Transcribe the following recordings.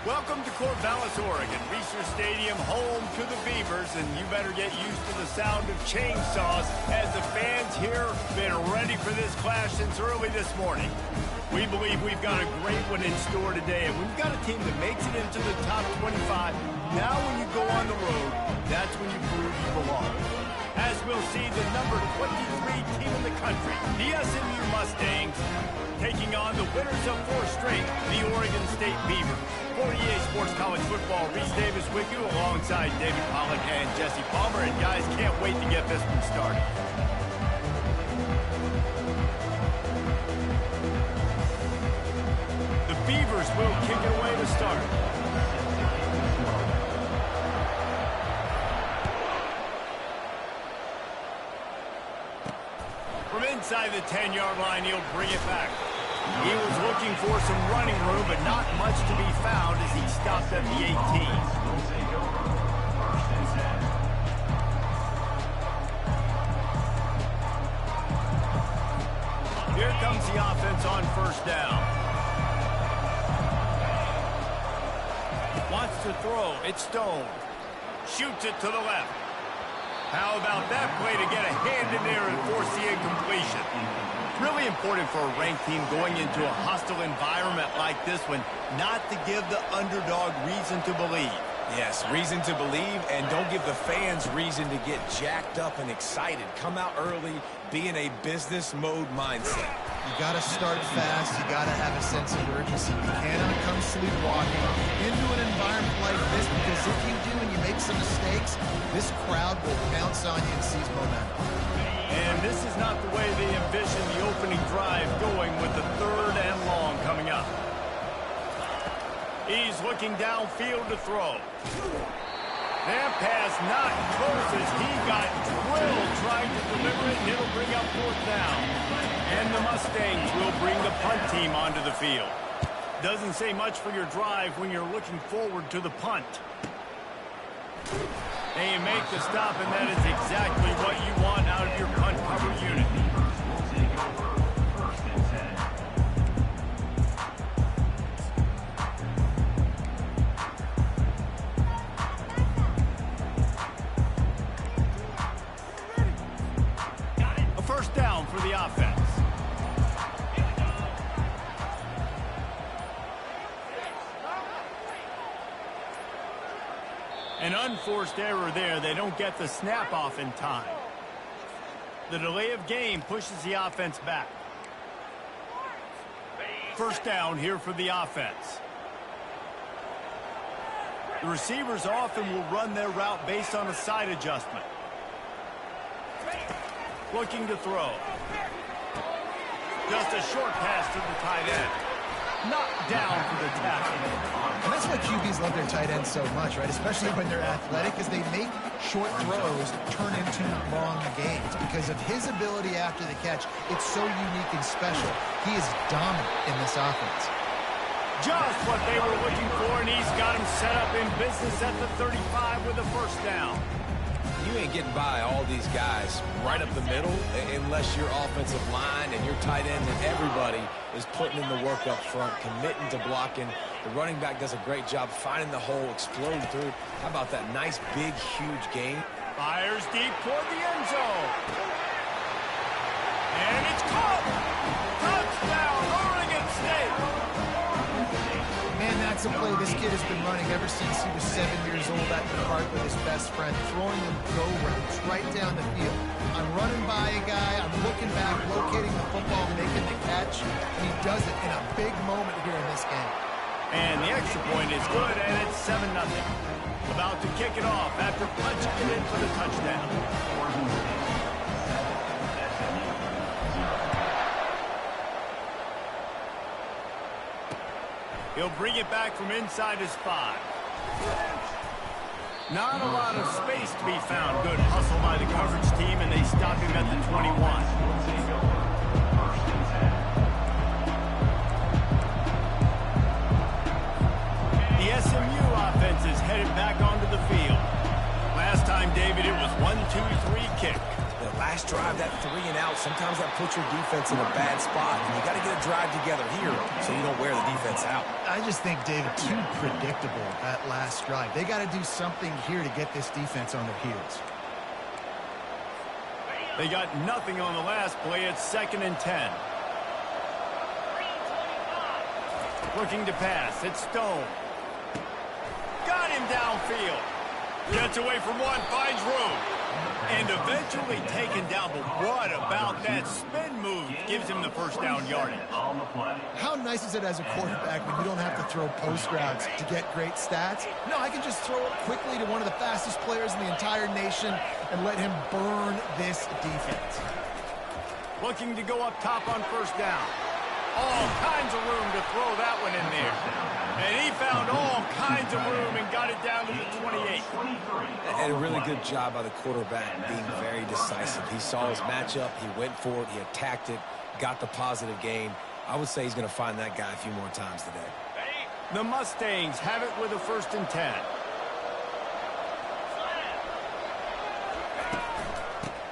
Welcome to Corvallis, Oregon, Research Stadium, home to the Beavers, and you better get used to the sound of chainsaws as the fans here have been ready for this clash since early this morning. We believe we've got a great one in store today, and we've got a team that makes it into the top 25. Now when you go on the road, that's when you prove you belong. As we'll see, the number 23 team in the country, the SMU Mustangs, taking on the winners of 4 straight, the Oregon State Beavers. For EA Sports College Football, Reese Davis with you alongside David Pollock and Jesse Palmer. And guys, can't wait to get this one started. The Beavers will kick it away to start. From inside the 10-yard line, he'll bring it back. He was looking for some running room, but not much to be found as he stopped at the 18. Here comes the offense on first down. Wants to throw. It's Stone. Shoots it to the left. How about that play to get a hand in there and force the incompletion? Really important for a ranked team going into a hostile environment like this one, not to give the underdog reason to believe. Yes, reason to believe, and don't give the fans reason to get jacked up and excited. Come out early, be in a business mode mindset. You got to start fast. You got to have a sense of urgency. You cannot come sleepwalking into an environment like this, because if you do and you make some mistakes, this crowd will bounce on you and seize momentum. And this is not the way they envision the opening drive going, with the 3rd and long coming up. He's looking downfield to throw. That pass not close as he got drilled trying to deliver it, and it'll bring up 4th down. And the Mustangs will bring the punt team onto the field. Doesn't say much for your drive when you're looking forward to the punt. They make the stop, and that is exactly what you want out of your punt cover unit. A first down for the offense. An unforced error there. They don't get the snap off in time. The delay of game pushes the offense back. First down here for the offense. The receivers often will run their route based on a side adjustment. Looking to throw. Just a short pass to the tight end. Knocked down for the tackle. And that's why QBs love their tight ends so much, right? Especially when they're athletic, because they make short throws turn into long gains. Because of his ability after the catch, it's so unique and special. He is dominant in this offense. Just what they were looking for, and he's got him set up in business at the 35 with a first down. You ain't getting by all these guys right up the middle unless your offensive line and your tight end and everybody is putting in the work up front, committing to blocking. The running back does a great job finding the hole, exploding through. How about that nice, big, huge gain? Fires deep toward the end zone. And it's caught. Touchdown, Oregon State. Man, that's a play this kid has been running ever since he was 7 years old at the park with his best friend, throwing them go routes right down the field. I'm running by a guy, I'm looking back, locating the football, making the catch, and he does it in a big moment here in this game. And the extra point is good, and it's 7-0. About to kick it off after punching it in for the touchdown. He'll bring it back from inside his 5. Not a lot of space to be found. Good hustle by the coverage team, and they stop him at the 21. The SMU offense is headed back onto the field. Last time, David, it was 1-2-3 kick. The last last drive, that 3 and out, sometimes that puts your defense in a bad spot. And you got to get a drive together here so you don't wear the defense out. I just think, David, too predictable that last drive. They got to do something here to get this defense on their heels. They got nothing on the last play. It's 2nd and 10. Looking to pass. It's Stone. Got him downfield. Gets away from one, finds room. And eventually taken down. But what about that spin move? Gives him the first down yardage. How nice is it as a quarterback when you don't have to throw post routes to get great stats? No, I can just throw it quickly to one of the fastest players in the entire nation and let him burn this defense. Looking to go up top on first down. All kinds of room to throw that one in there. And he found all kinds of room and got it down to the 28. And a really good job by the quarterback being very decisive. He saw his matchup, he went for it, he attacked it, got the positive gain. I would say he's going to find that guy a few more times today. The Mustangs have it with a 1st and 10.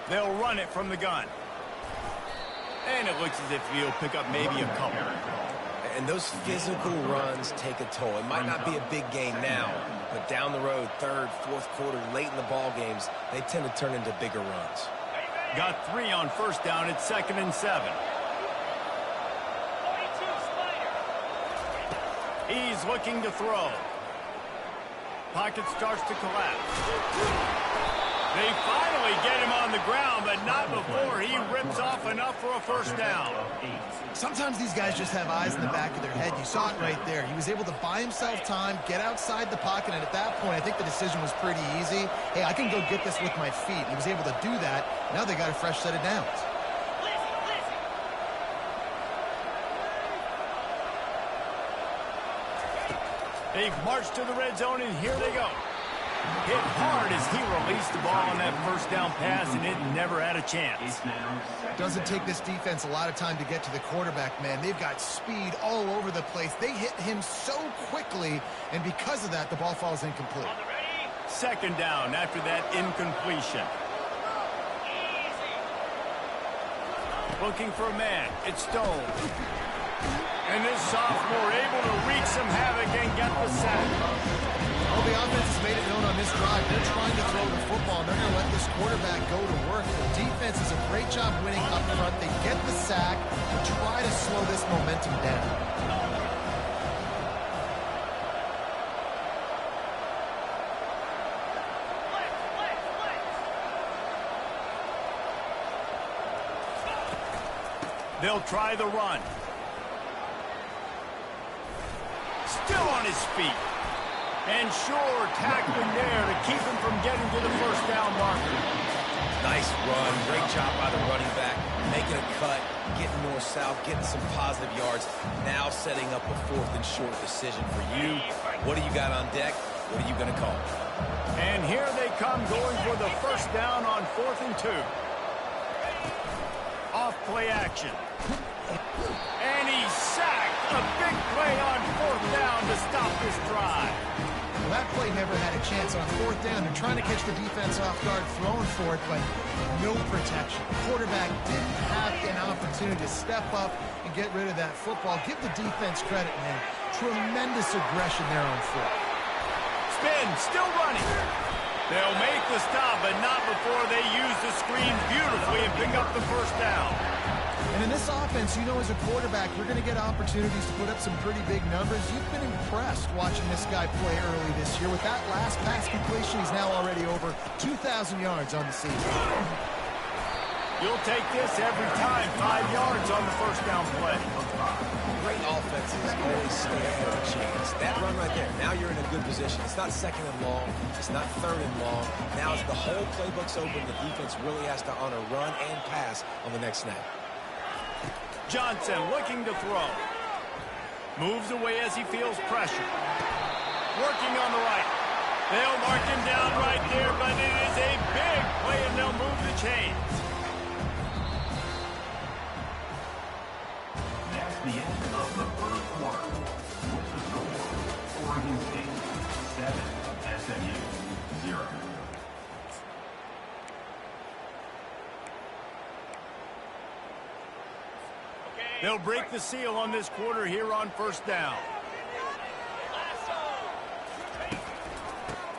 They'll run it from the gun. And it looks as if he'll pick up maybe a couple. And those physical runs take a toll. It might not be a big game now, but down the road, 3rd, 4th quarter, late in the ball games, they tend to turn into bigger runs. Got 3 on first down. It's 2nd and 7. He's looking to throw. Pocket starts to collapse. They finally get him on the ground, but not before he rips off enough for a first down. Sometimes these guys just have eyes in the back of their head. You saw it right there. He was able to buy himself time, get outside the pocket, and at that point, I think the decision was pretty easy. Hey, I can go get this with my feet. He was able to do that. Now they got a fresh set of downs. They've marched to the red zone, and here they go. Hit hard as he released the ball on that first down pass, and it never had a chance. Doesn't take this defense a lot of time to get to the quarterback, man. They've got speed all over the place. They hit him so quickly, and because of that, the ball falls incomplete. 2nd down after that incompletion. Looking for a man. It's Stone. And this sophomore able to wreak some havoc and get the sack. Well, the offense has made it known on this drive. They're trying to throw the football. They're going to let this quarterback go to work. The defense does a great job winning up front. They get the sack to try to slow this momentum down. They'll try the run. Still on his feet. And sure, tackling there to keep him from getting to the first down marker. Nice run. Great job by the running back. Making a cut, getting north-south, getting some positive yards. Now setting up a 4th and short decision for you. What do you got on deck? What are you going to call? And here they come going for the first down on 4th and 2. Off play action. And he's sacked. A big play on 4th down to stop this drive. Well, that play never had a chance on 4th down. They're trying to catch the defense off guard, throwing for it, but no protection. The quarterback didn't have an opportunity to step up and get rid of that football. Give the defense credit, man. Tremendous aggression there on 4th. Spin, still running. They'll make the stop, but not before they use the screen beautifully and pick up the first down. And in this offense, you know, as a quarterback, you're going to get opportunities to put up some pretty big numbers. You've been impressed watching this guy play early this year. With that last pass completion, he's now already over 2,000 yards on the season. You'll take this every time. 5 yards on the first down play. Great offenses always stay ahead of the chains. That run right there, now you're in a good position. It's not 2nd and long. It's not 3rd and long. Now as the whole playbook's open, the defense really has to honor run and pass on the next snap. Johnson looking to throw. Moves away as he feels pressure. Working on the right. They'll mark him down right there, but it is a big play, and they'll move the chains. That's the end of the first quarter. Oregon State 7, SMU 0. They'll break the seal on this quarter here on first down.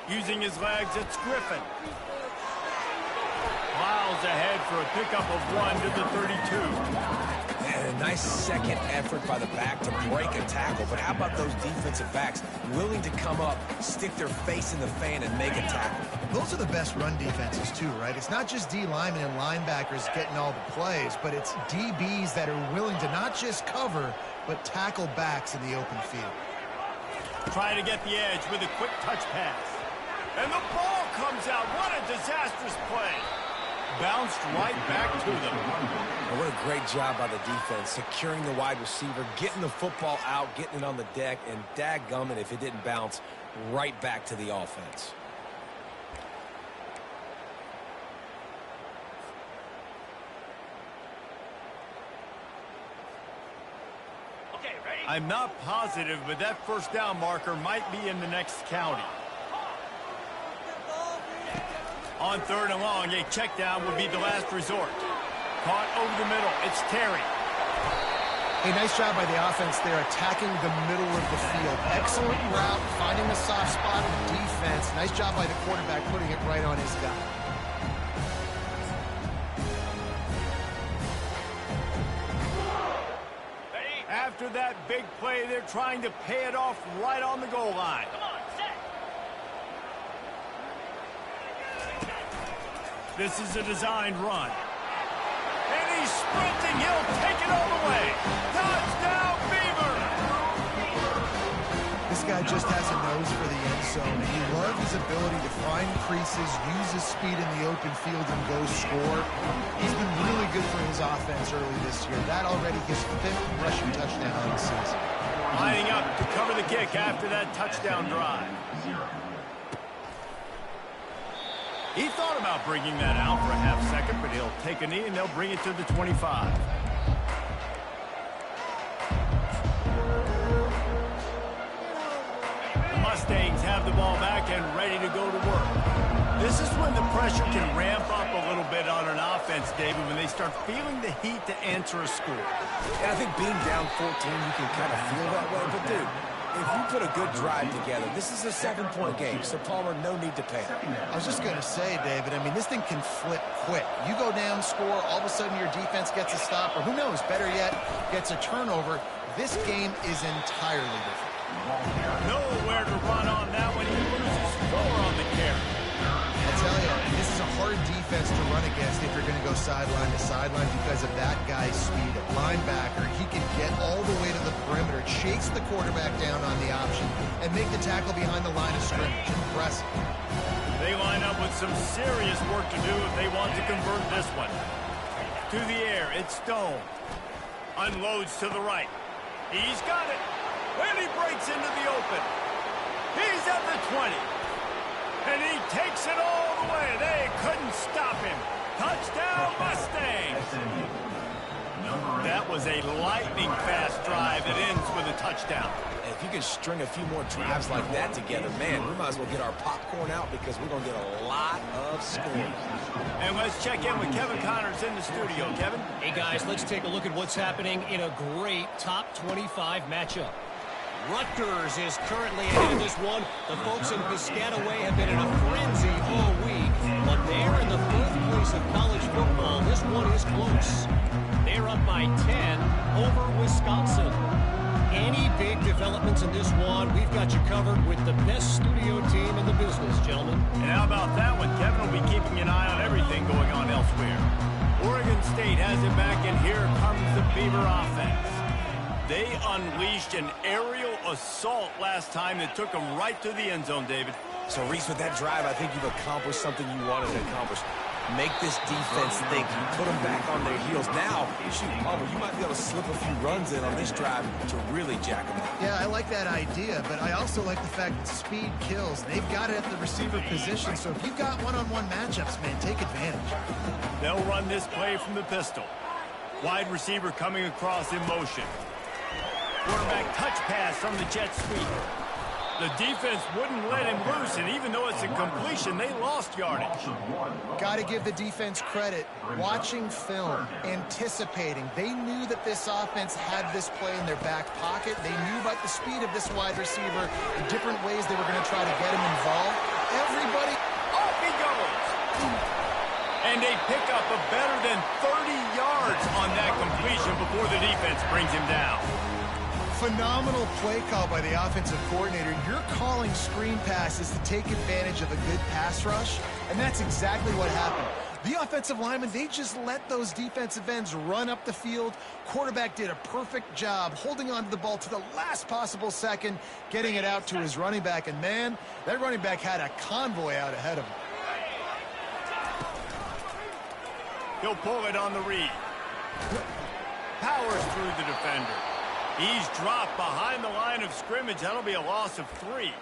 Using his legs, it's Griffin. Plows ahead for a pickup of 1 to the 32. And a nice second effort by the back to break a tackle. But how about those defensive backs willing to come up, stick their face in the fan, and make a tackle? Those are the best run defenses, too, right? It's not just D linemen and linebackers getting all the plays, but it's DBs that are willing to not just cover, but tackle backs in the open field. Trying to get the edge with a quick touch pass. And the ball comes out. What a disastrous play. Bounced right back to them. And what a great job by the defense, securing the wide receiver, getting the football out, getting it on the deck, and dadgummit if it didn't bounce right back to the offense. Okay, ready? I'm not positive, but that first down marker might be in the next county. On third and long, a check down would be the last resort. Caught over the middle. It's Terry. Hey, nice job by the offense there, attacking the middle of the field. Excellent route, finding the soft spot of the defense. Nice job by the quarterback putting it right on his guy. After that big play, they're trying to pay it off right on the goal line. Come on, set. This is a designed run. And he's sprinting. He'll take it all the way. Touchdown, Beaver! This guy just has a nose for the end zone, and you love his ability to find creases, use his speed in the open field, and go score. He's been really good for his offense early this year. That already his 5th rushing touchdown on the season. Lining up to cover the kick after that touchdown drive. He thought about bringing that out for a half second, but he'll take a knee and they'll bring it to the 25. The Mustangs have the ball back and ready to go to work. This is when the pressure can ramp up a little bit on an offense, David, when they start feeling the heat to answer a score. And I think being down 14, you can kind of feel that way. But, dude, if you put a good drive together, this is a 7-point game, so Palmer, no need to panic. I was just going to say, David, I mean, this thing can flip quick. You go down, score, all of a sudden your defense gets a stop, or who knows, better yet, gets a turnover. This game is entirely different. Nowhere to run on that one. He loses 4 on the carry. I tell you, this is a hard defense to run against if you're going to go sideline to sideline because of that guy's speed. At linebacker, he can get all the way to the perimeter, chase the quarterback down on the option, and make the tackle behind the line of scrimmage. Impressive. They line up with some serious work to do if they want to convert this one. To the air, it's Stone. Unloads to the right. He's got it. And he breaks into the open. He's at the 20. And he takes it all the way. They couldn't stop him. Touchdown, Mustang. That was a lightning-fast drive that ends with a touchdown. If you can string a few more drives like that together, man, we might as well get our popcorn out because we're going to get a lot of scores. And let's check in with Kevin Connors in the studio. Kevin? Hey, guys, let's take a look at what's happening in a great top 25 matchup. Rutgers is currently ahead of this one. The folks in Piscataway have been in a frenzy all week. But they're in the birthplace of college football. This one is close. They're up by 10 over Wisconsin. Any big developments in this one, we've got you covered with the best studio team in the business, gentlemen. And how about that one? Kevin will be keeping an eye on everything going on elsewhere. Oregon State has it back, and here comes the Beaver offense. They unleashed an aerial assault last time that took them right to the end zone, David. So, Reese, with that drive, I think you've accomplished something you wanted to accomplish. Make this defense think. You put them back on their heels. Now, shoot, Palmer, you might be able to slip a few runs in on this drive to really jack them up. Yeah, I like that idea, but I also like the fact that speed kills. They've got it at the receiver position, so if you've got one-on-one matchups, man, take advantage. They'll run this play from the pistol. Wide receiver coming across in motion. Quarterback touch pass from the jet sweep. The defense wouldn't let him loose, and even though it's a completion, they lost yardage. Got to give the defense credit. Watching film, anticipating. They knew that this offense had this play in their back pocket. They knew about the speed of this wide receiver, the different ways they were going to try to get him involved. Everybody... Off he goes! And they pick up a better than 30 yards on that completion before the defense brings him down. Phenomenal play call by the offensive coordinator. You're calling screen passes to take advantage of a good pass rush, and that's exactly what happened. The offensive linemen, they just let those defensive ends run up the field. Quarterback did a perfect job holding on to the ball to the last possible second, getting it out to his running back, and man, that running back had a convoy out ahead of him. He'll pull it on the read. Powers through the defender. He's dropped behind the line of scrimmage. That'll be a loss of 3.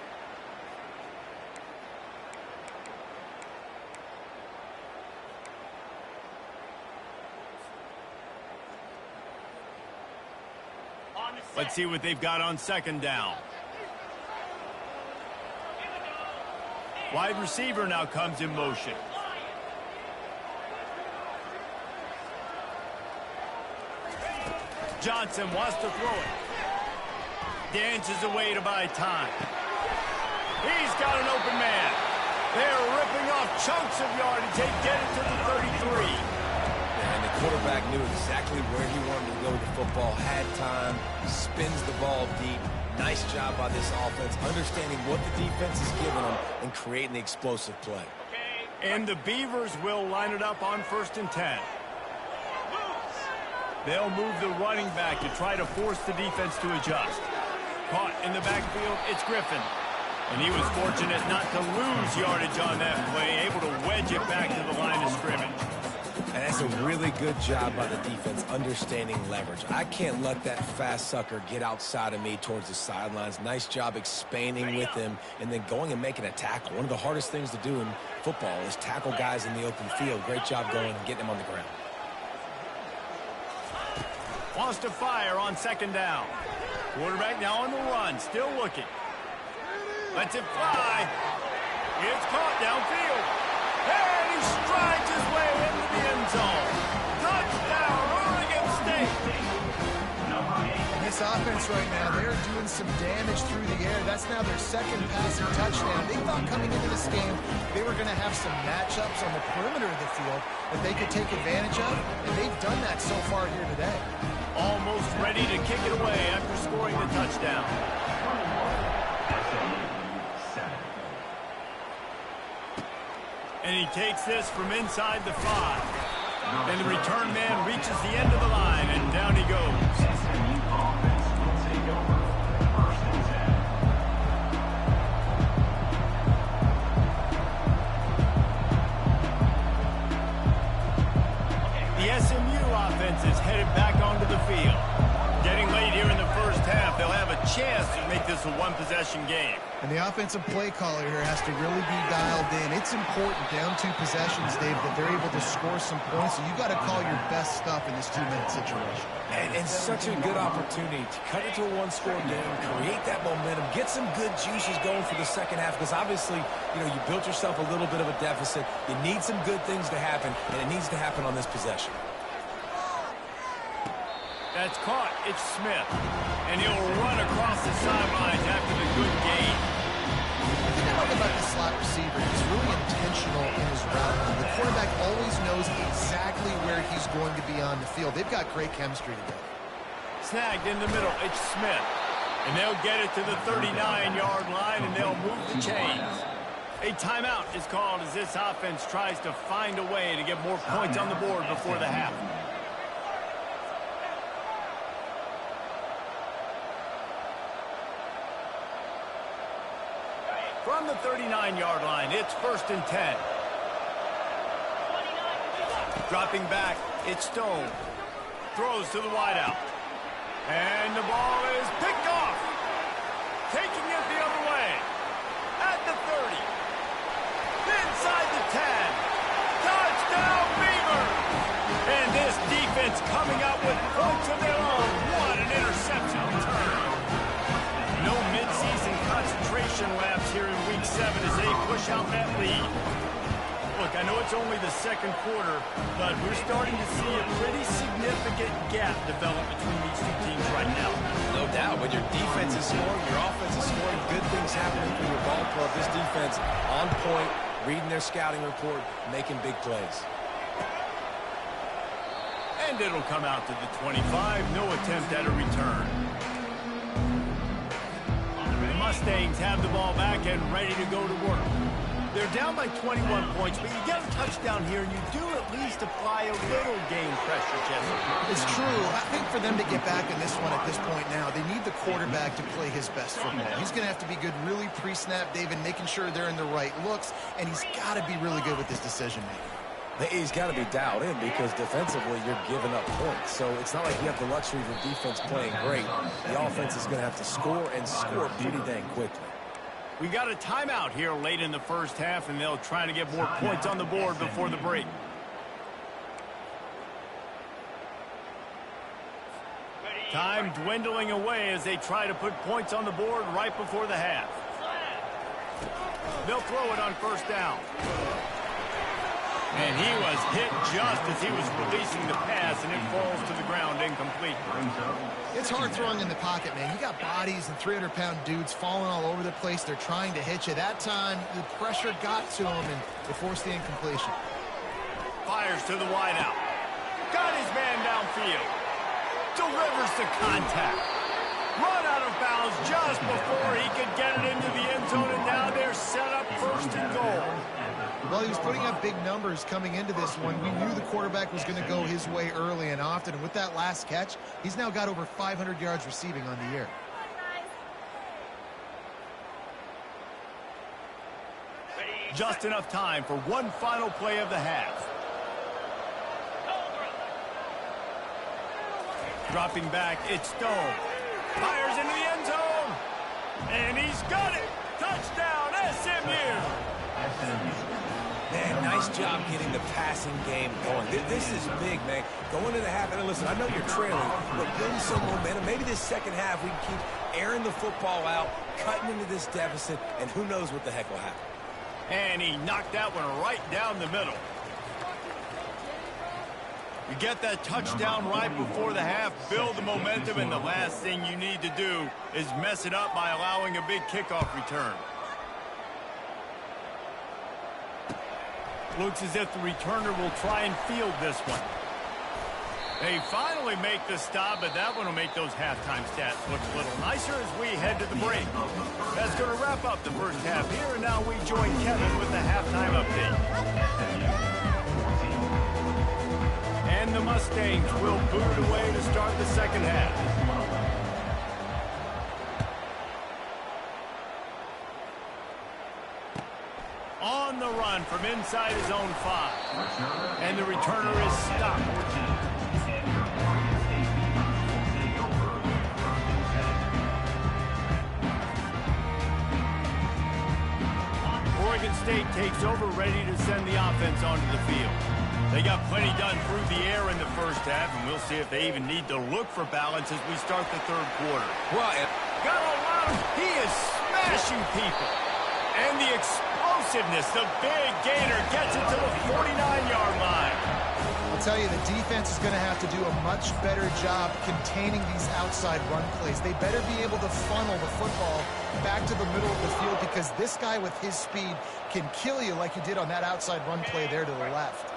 Let's see what they've got on second down. Wide receiver now comes in motion. Johnson wants to throw it. Dances away to buy time. He's got an open man. They're ripping off chunks of yardage. They get it to the 33. And the quarterback knew exactly where he wanted to go with the football, had time, spins the ball deep. Nice job by this offense, understanding what the defense is giving them and creating the explosive play. And the Beavers will line it up on 1st and 10. They'll move the running back to try to force the defense to adjust. Caught in the backfield, it's Griffin. And he was fortunate not to lose yardage on that play, able to wedge it back to the line of scrimmage. And that's a really good job by the defense, understanding leverage. I can't let that fast sucker get outside of me towards the sidelines. Nice job expanding with him and then going and making a tackle. One of the hardest things to do in football is tackle guys in the open field. Great job going and getting them on the ground. Wants to fire on second down. Quarterback now on the run, still looking. Lets it fly. It's caught downfield. And he strides his way into the end zone. Touchdown, Oregon State. This offense right now, they're doing some damage through the air. That's now their second passing touchdown. They thought coming into this game they were going to have some matchups on the perimeter of the field that they could take advantage of, and they've done that so far here today. Almost ready to kick it away after scoring the touchdown. And he takes this from inside the 5. And the return man reaches the end of the line, and down he goes. The SMU offense is headed back onto the field. Getting late here in the first half, they'll have a chance to make this a one-possession game. And the offensive play caller here has to really be dialed in. It's important down 2 possessions, Dave, that they're able to score some points. So you got to call your best stuff in this 2-minute situation. And such a good opportunity to cut it to a 1-score game, create that momentum, get some good juices going for the second half. Because obviously, you built yourself a little bit of a deficit. You need some good things to happen, and it needs to happen on this possession. That's caught. It's Smith. And he'll run across the sidelines after the good gain. The thing I like about the slot receiver, he's really intentional in his route. The quarterback always knows exactly where he's going to be on the field. They've got great chemistry together. Snagged in the middle. It's Smith. And they'll get it to the 39-yard line, and they'll move the chains. A timeout is called as this offense tries to find a way to get more points on the board before the half. From the 39-yard line, it's 1st and 10. Dropping back, it's Stone. Throws to the wideout. And the ball is picked off. Taking it the other way. At the 30. Inside the 10. Touchdown, Beavers! And this defense coming up with points of their own. What an interception return. No midseason concentration as they push out that lead. Look, I know it's only the second quarter, but we're starting to see a pretty significant gap develop between these two teams right now. No doubt. When your defense is scoring, your offense is scoring, good things happening for your ball club. This defense on point, reading their scouting report, making big plays. And it'll come out to the 25. No attempt at a return. The Mustangs have the ball back and ready to go to work. They're down by 21 points, but you get a touchdown here, and you do at least apply a little game pressure, Jesse. It's true. I think for them to get back in this one at this point now, they need the quarterback to play his best football. He's going to have to be good really pre-snap, David, making sure they're in the right looks, and he's got to be really good with his decision-making. He's got to be dialed in because defensively you're giving up points. So it's not like you have the luxury of your defense playing great. The offense is going to have to score and score pretty dang quickly. We got a timeout here late in the first half, and they'll try to get more points on the board before the break. Time dwindling away as they try to put points on the board right before the half. They'll throw it on first down. And he was hit just as he was releasing the pass, and it falls to the ground incomplete. It's hard throwing in the pocket, man. You got bodies and 300-pound dudes falling all over the place. They're trying to hit you. That time, the pressure got to him, and it forced the incompletion. Fires to the wideout. Got his man downfield. Delivers the contact. Run out of bounds just before he could get it into the end zone, and now they're set up first and goal. Well, he was putting up big numbers coming into this one. We knew the quarterback was going to go his way early and often. And with that last catch, he's now got over 500 yards receiving on the year. Just enough time for one final play of the half. Dropping back, it's Stone. Fires into the end zone. And he's got it. Touchdown, SMU. Man, nice job getting the passing game going. This is big, man. Going into the half, and listen, I know you're trailing, but building some momentum. Maybe this second half we can keep airing the football out, cutting into this deficit, and who knows what the heck will happen. And he knocked that one right down the middle. You get that touchdown right before the half, build the momentum, and the last thing you need to do is mess it up by allowing a big kickoff return. Looks as if the returner will try and field this one. They finally make the stop, but that one will make those halftime stats look a little nicer as we head to the break. That's going to wrap up the first half here, and now we join Kevin with the halftime update. And the Mustangs will boot it away to start the second half. On the run from inside his own 5. And the returner is stopped. Oregon State takes over, ready to send the offense onto the field. They got plenty done through the air in the first half, and we'll see if they even need to look for balance as we start the third quarter. Well, got a lot of, he is smashing people. And the explosiveness, the big gainer gets it to the 49-yard line. I'll tell you, the defense is going to have to do a much better job containing these outside run plays. They better be able to funnel the football back to the middle of the field because this guy with his speed can kill you like he did on that outside run play there to the left.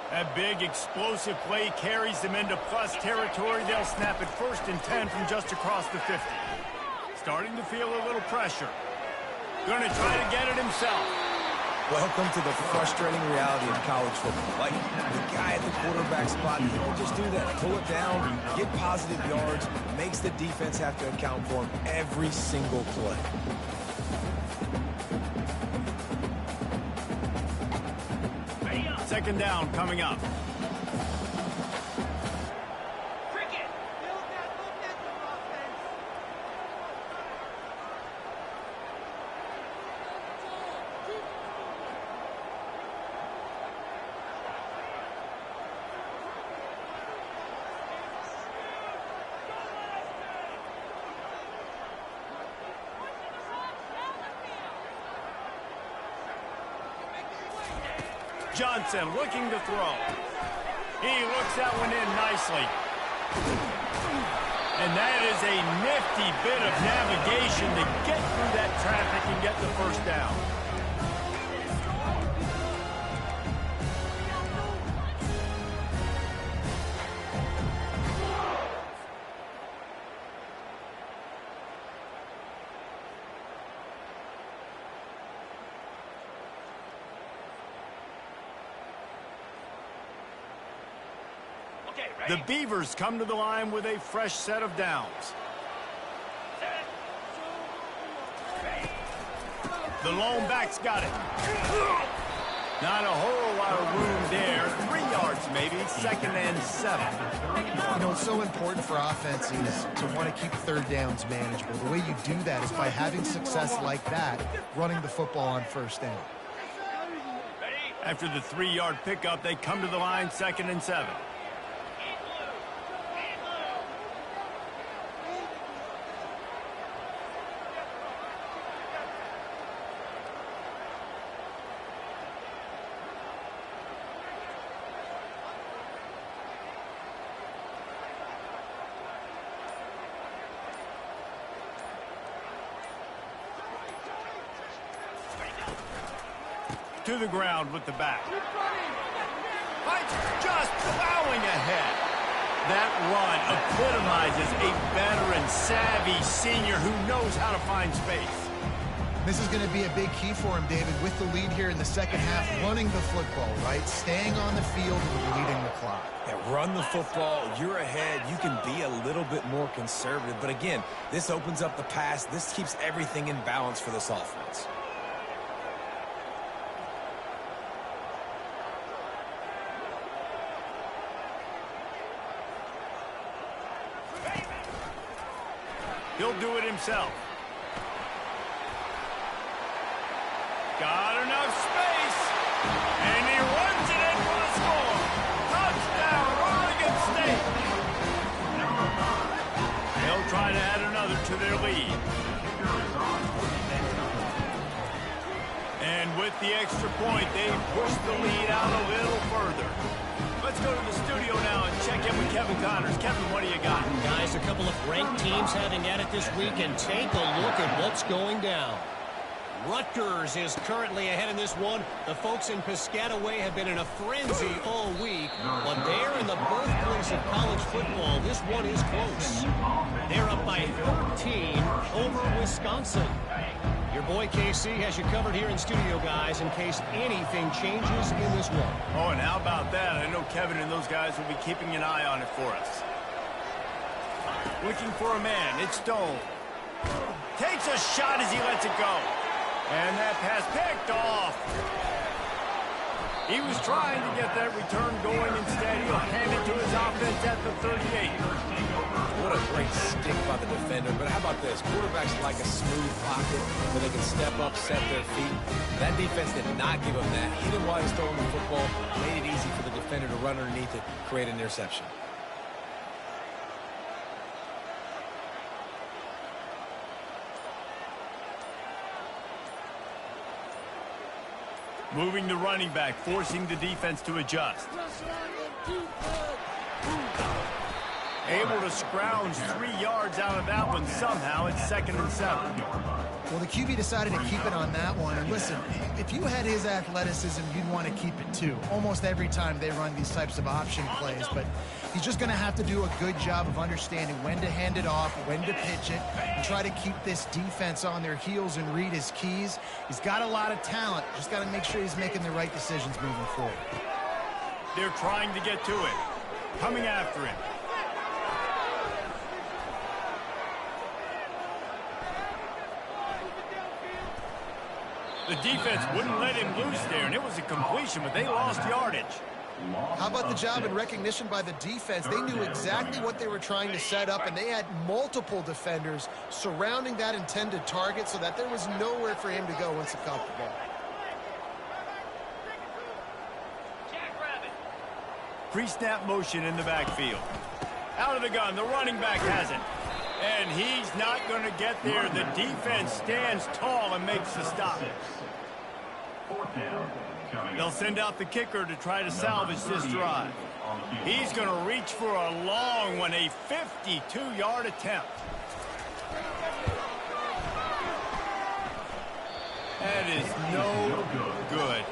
That big explosive play carries them into plus territory. They'll snap it 1st and 10 from just across the 50. Starting to feel a little pressure. Going to try to get it himself. welcome to the frustrating reality of college football. Like, the guy at the quarterback spot, he can just do that. Pull it down, get positive yards, makes the defense have to account for him every single play. Second down coming up. Johnson looking to throw. He looks that one in nicely. And that is a nifty bit of navigation to get through that traffic and get the first down. The Beavers come to the line with a fresh set of downs. The lone back's got it. Not a whole lot of room there. 3 yards maybe, 2nd and 7. You know, it's so important for offenses to want to keep third downs manageable. The way you do that is by having success like that, running the football on first down. After the 3-yard pickup, they come to the line 2nd and 7. To the ground with the back. Just plowing ahead. That run epitomizes a veteran, savvy senior who knows how to find space. This is going to be a big key for him, David, with the lead here in the second half, running the football, right? Staying on the field and leading the clock. Yeah, run the football. You're ahead. You can be a little bit more conservative. But again, this opens up the pass. This keeps everything in balance for this offense. He'll do it himself. Got enough space. And he runs it in for the score. Touchdown, Oregon State. They'll try to add another to their lead. And with the extra point, they push the lead out a little further. Let's go to the studio now and check in with Kevin Connors. Kevin, what do you got? Guys, a couple of ranked teams having at it this week, and take a look at what's going down. Rutgers is currently ahead in this one. The folks in Piscataway have been in a frenzy all week, but they're in the birthplace of college football. This one is close. They're up by 13 over Wisconsin. Your boy KC has you covered here in studio, guys, in case anything changes in this one. Oh, and how about that? I know Kevin and those guys will be keeping an eye on it for us. Looking for a man. It's Stone. Takes a shot as he lets it go. And that pass picked off. He was trying to get that return going. Instead, he'll hand it to his offense at the 38. What a great stick by the defender. But how about this? Quarterbacks like a smooth pocket where they can step up, set their feet. That defense did not give him that. Hit him while he's throwing the football. Made it easy for the defender to run underneath it, create an interception. Moving the running back, forcing the defense to adjust. Able to scrounge 3 yards out of that one somehow. It's 2nd and 7. Well, the QB decided to keep it on that one. And listen, if you had his athleticism, you'd want to keep it too. Almost every time they run these types of option plays. But he's just going to have to do a good job of understanding when to hand it off, when to pitch it, and try to keep this defense on their heels and read his keys. He's got a lot of talent. Just got to make sure he's making the right decisions moving forward. They're trying to get to it. Coming after him. The defense wouldn't let him loose there, and it was a completion, but they lost yardage. How about the job and recognition by the defense? They knew exactly what they were trying to set up, and they had multiple defenders surrounding that intended target so that there was nowhere for him to go once he caught the ball. Pre-snap motion in the backfield. Out of the gun, the running back has it. And he's not going to get there. The defense stands tall and makes the stop. 4th down. They'll send out the kicker to try to salvage this drive. He's going to reach for a long one, a 52-yard attempt. That is no good.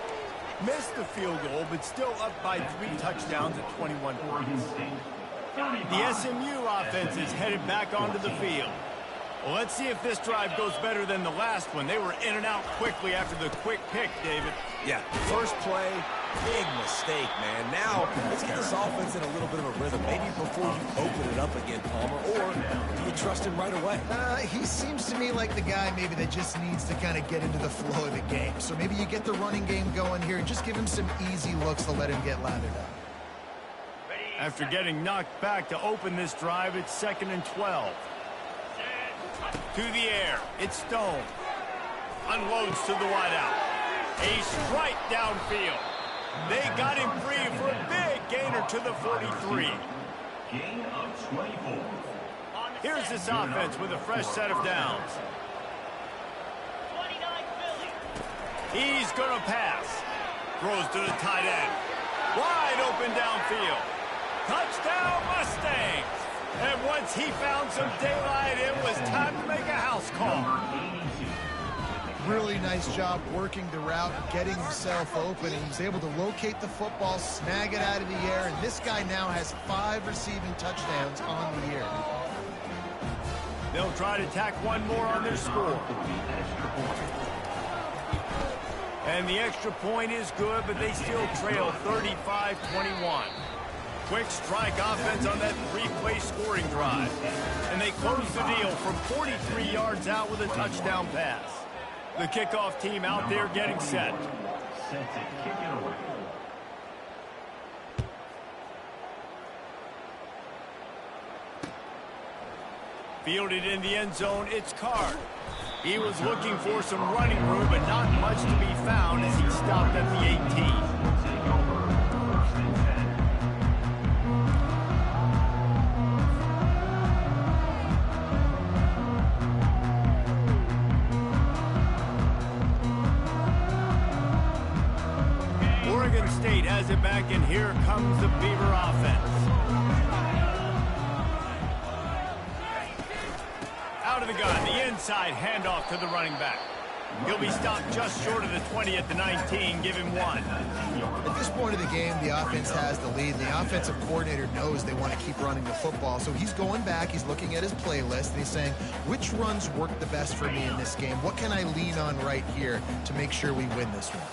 Missed the field goal, but still up by 3 touchdowns at 21 points. The SMU offense is headed back onto the field. Well, let's see if this drive goes better than the last one. They were in and out quickly after the quick pick, David. Yeah, first play, big mistake, man. Now, let's get this offense in a little bit of a rhythm. Maybe before you open it up again, Palmer, or do you trust him right away? He seems to me like the guy maybe that just needs to kind of get into the flow of the game. So maybe you get the running game going here and just give him some easy looks to let him get lathered up. After getting knocked back to open this drive, it's 2nd and 12. To the air, it's Stone. Unloads to the wideout. A strike downfield. They got him free for a big gainer to the 43. Gain of 24. Here's this offense with a fresh set of downs. He's going to pass. Throws to the tight end. Wide open downfield. Touchdown Mustangs! And once he found some daylight, it was time to make a house call. Really nice job working the route, getting himself open, and he's able to locate the football, snag it out of the air, and this guy now has 5 receiving touchdowns on the year. They'll try to tack one more on their score. And the extra point is good, but they still trail 35-21. Quick strike offense on that 3-play scoring drive. And they close the deal from 43 yards out with a touchdown pass. The kickoff team out there getting set. Set to kick it away. Fielded in the end zone, it's Card. He was looking for some running room, but not much to be found as he stopped at the 18. Take over. 1st and 10. Oregon State has it back, and here comes the Beaver offense. Out of the gun, the inside handoff to the running back. He'll be stopped just short of the 20 at the 19, give him 1. At this point of the game, the offense has the lead. The offensive coordinator knows they want to keep running the football, so he's going back, he's looking at his playlist, and he's saying, which runs work the best for me in this game? What can I lean on right here to make sure we win this one?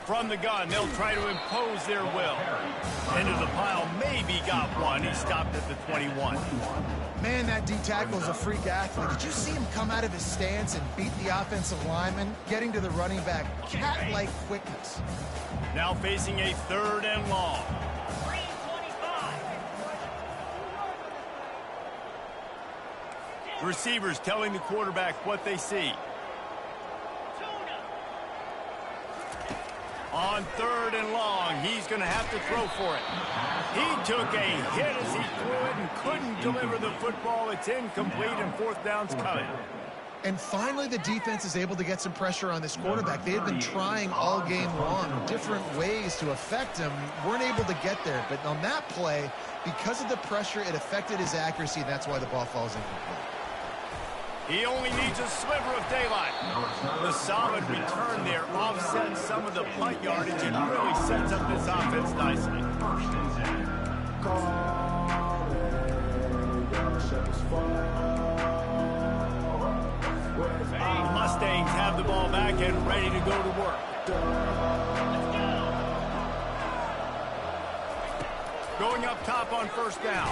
From the gun, they'll try to impose their will. Into the pile, maybe got one. He stopped at the 21. Man, that D-tackle is a freak athlete. Did you see him come out of his stance and beat the offensive lineman, getting to the running back? Cat-like quickness. Now facing a 3rd and long. Receivers telling the quarterback what they see. On 3rd and long, he's going to have to throw for it. He took a hit as he threw it and couldn't deliver the football. It's incomplete, and 4th down's coming. And finally, the defense is able to get some pressure on this quarterback. They had been trying all game long different ways to affect him. Weren't able to get there. But on that play, because of the pressure, it affected his accuracy. That's why the ball falls incomplete. He only needs a sliver of daylight. The solid return there offsets some of the punt yardage and really sets up this offense nicely. 1st and 10. Mustangs have the ball back and ready to go to work. Going up top on 1st down.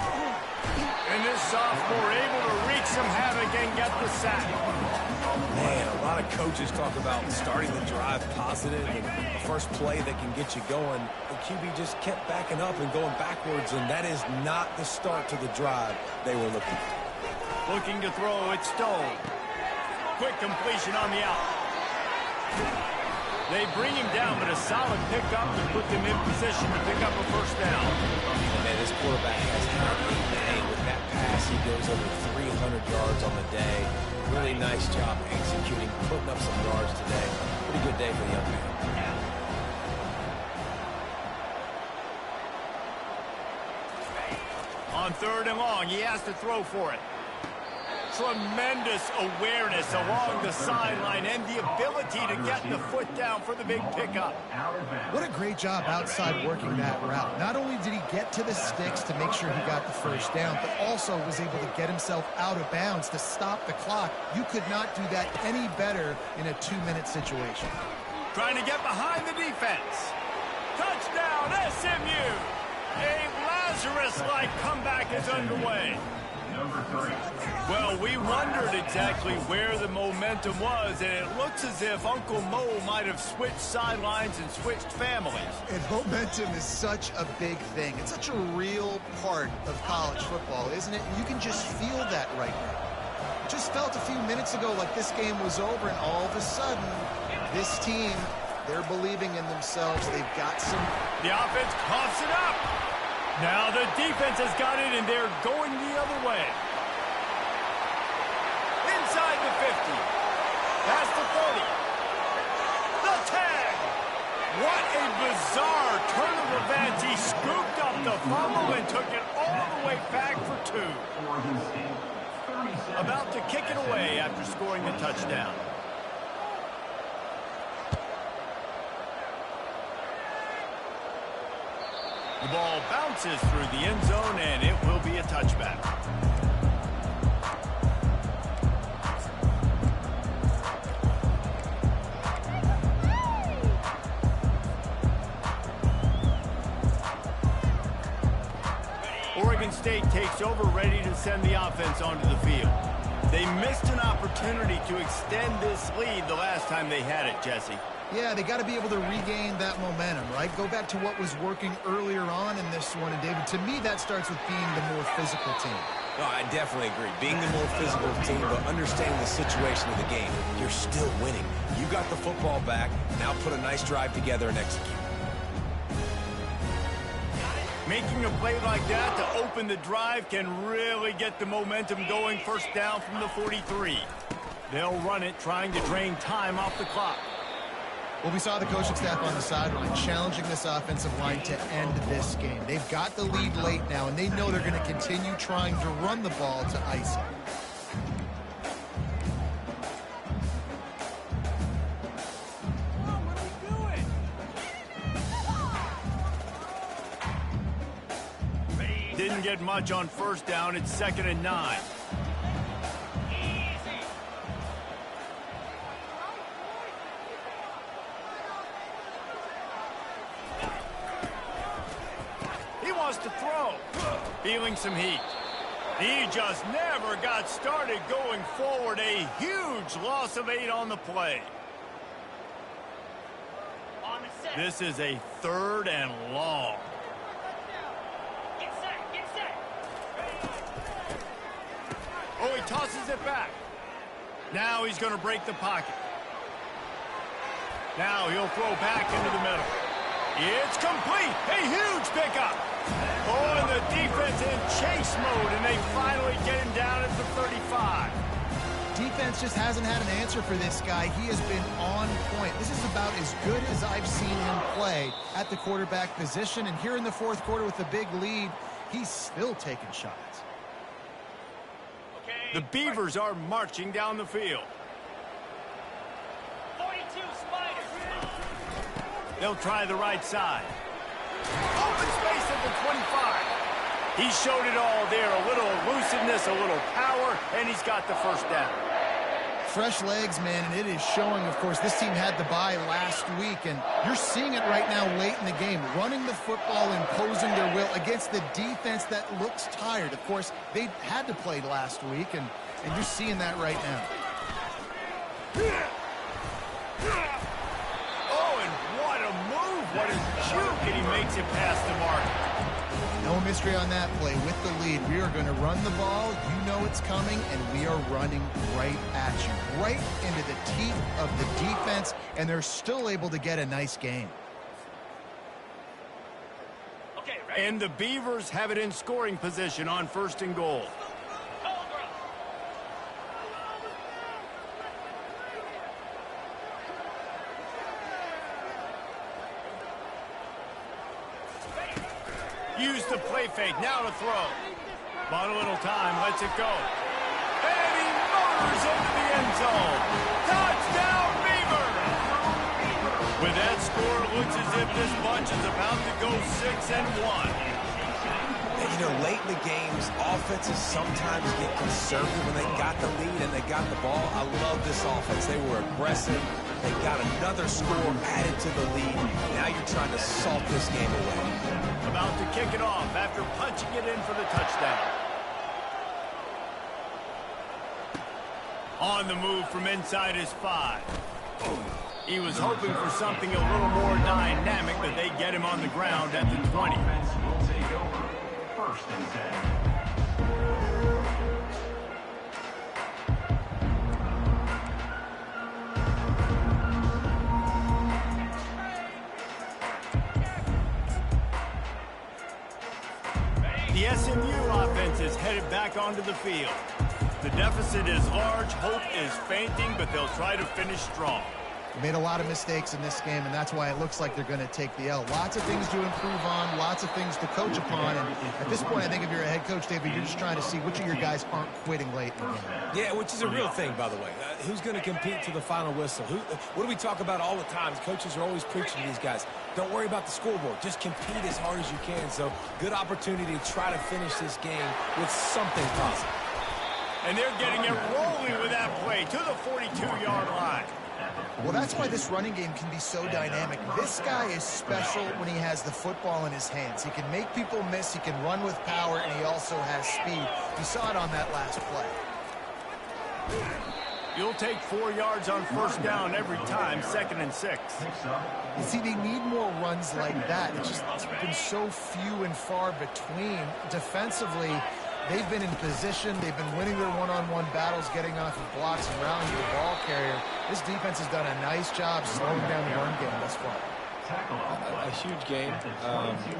And this sophomore able to wreak some havoc and get the sack. Man, a lot of coaches talk about starting the drive positive and the first play that can get you going. The QB just kept backing up and going backwards, and that is not the start to the drive they were looking for. Looking to throw, it's Stone. Quick completion on the out. They bring him down, but a solid pickup to put them in position to pick up a 1st down. Man, this quarterback has had a day with that pass. He goes over 300 100 yards on the day. Really nice job executing, putting up some yards today. Pretty good day for the young man. On 3rd and long, he has to throw for it. Tremendous awareness along the sideline and the ability to get the foot down for the big pickup. What a great job outside working that route. Not only did he get to the sticks to make sure he got the first down, but also was able to get himself out of bounds to stop the clock. You could not do that any better in a 2-minute situation. Trying to get behind the defense. Touchdown, SMU! A Lazarus-like comeback is underway. Well, we wondered exactly where the momentum was, and it looks as if Uncle Mo might have switched sidelines and switched families. And momentum is such a big thing. It's such a real part of college football, isn't it? You can just feel that right now. It just felt a few minutes ago like this game was over, and all of a sudden, this team, they're believing in themselves. They've got some... The offense coughs it up. Now the defense has got it, and they're going the other way. Inside the 50. Past the 30. The tag. What a bizarre turn of events. He scooped up the fumble and took it all the way back for 2. About to kick it away after scoring the touchdown. The ball bounces through the end zone, and it will be a touchback. Oregon State takes over, ready to send the offense onto the field. They missed an opportunity to extend this lead the last time they had it, Jesse. Yeah, they got to be able to regain that momentum, right? Go back to what was working earlier on in this one. And, David, to me, that starts with being the more physical team. No, I definitely agree. Being the more physical team, but understanding the situation of the game. You're still winning. You got the football back. Now put a nice drive together and execute. Making a play like that to open the drive can really get the momentum going. First down from the 43. They'll run it, trying to drain time off the clock. Well, we saw the coaching staff on the sideline challenging this offensive line to end this game. They've got the lead late now, and they know they're going to continue trying to run the ball to ice it. Didn't get much on first down. It's 2nd and 9. To throw. Feeling some heat. He just never got started going forward. A huge loss of 8 on the play. This is a 3rd and long. Get set. Oh, he tosses it back. Now he's going to break the pocket. Now he'll throw back into the middle. It's complete. A huge pickup. Oh, and the defense in chase mode, and they finally get him down at the 35. Defense just hasn't had an answer for this guy. He has been on point. This is about as good as I've seen him play at the quarterback position. And here in the 4th quarter with a big lead, he's still taking shots. The Beavers are marching down the field. 42 Spiders. They'll try the right side. Open space at the 25. He showed it all there. A little elusiveness, a little power, and he's got the first down. Fresh legs, man, and it is showing, of course. This team had the bye last week, and you're seeing it right now late in the game. Running the football, imposing their will against the defense that looks tired. Of course, they had to play last week, and you're seeing that right now. Oh, and what a move. What a juke, and he makes it past the mark. No mystery on that play. With the lead, we are going to run the ball. You know it's coming, and we are running right at you. Right into the teeth of the defense, and they're still able to get a nice game. Okay, ready? And the Beavers have it in scoring position on 1st and goal. breakaway fake. Now to throw. Bought a little time. Lets it go. And he motors into the end zone. Touchdown, Beavers! With that score, it looks as if this bunch is about to go 6-1. You know, late in the games, offenses sometimes get conservative when they got the lead and they got the ball. I love this offense. They were aggressive. They got another score added to the lead. Now you're trying to salt this game away. About to kick it off after punching it in for the touchdown. On the move from inside his 5. He was hoping for something a little more dynamic, but they get him on the ground at the 20. Offense will take over. First and 10. The SMU offense is headed back onto the field. The deficit is large, hope is fainting, but they'll try to finish strong. They made a lot of mistakes in this game, and that's why it looks like they're going to take the L. Lots of things to improve on, lots of things to coach upon, and at this point, I think if you're a head coach, David, you're just trying to see which of your guys aren't quitting late in the game. Yeah, which is a real thing, by the way. Who's going to compete to the final whistle? What do we talk about all the time? Coaches are always preaching to these guys. Don't worry about the scoreboard. Just compete as hard as you can. So, good opportunity to try to finish this game with something positive. And they're getting it rolling with that play to the 42-yard line. Well, that's why this running game can be so dynamic. This guy is special when he has the football in his hands. He can make people miss, he can run with power, and he also has speed. You saw it on that last play. You'll take 4 yards on first down every time, 2nd and 6. You see, they need more runs like that. It's been so few and far between. Defensively, they've been in position. They've been winning their one-on-one battles, getting off of blocks and rallying the ball carrier. This defense has done a nice job slowing down the run game thus far. A huge game.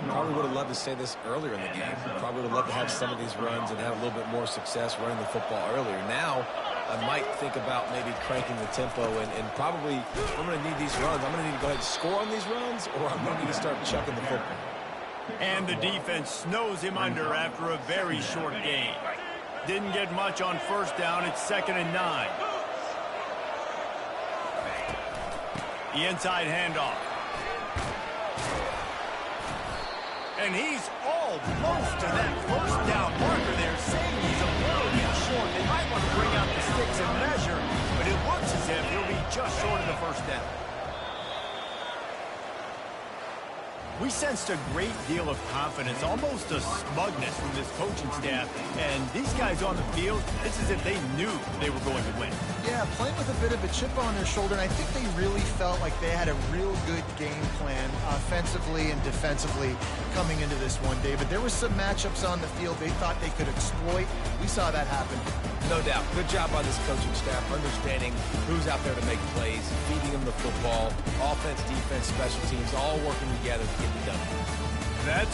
Probably would have loved to say this earlier in the game. Probably would have loved to have some of these runs and have a little bit more success running the football earlier. Now, I might think about maybe cranking the tempo and probably, I'm going to need these runs. I'm going to need to go ahead and score on these runs, or I'm going to need to start chucking the football. And the defense snows him under after a very short game. Didn't get much on first down. It's 2nd and 9. The inside handoff. And he's almost to that first down marker there, saying he's a little bit short. They might want to bring out the sticks and measure, but it looks as if he'll be just short of the first down. We sensed a great deal of confidence, almost a smugness from this coaching staff. And these guys on the field, it's as if they knew they were going to win. Yeah, playing with a bit of a chip on their shoulder, and I think they really felt like they had a real good game plan offensively and defensively coming into this one, David. There were some matchups on the field they thought they could exploit. We saw that happen. No doubt. Good job by this coaching staff, understanding who's out there to make plays, feeding them the football, offense, defense, special teams, all working together to get it done. That's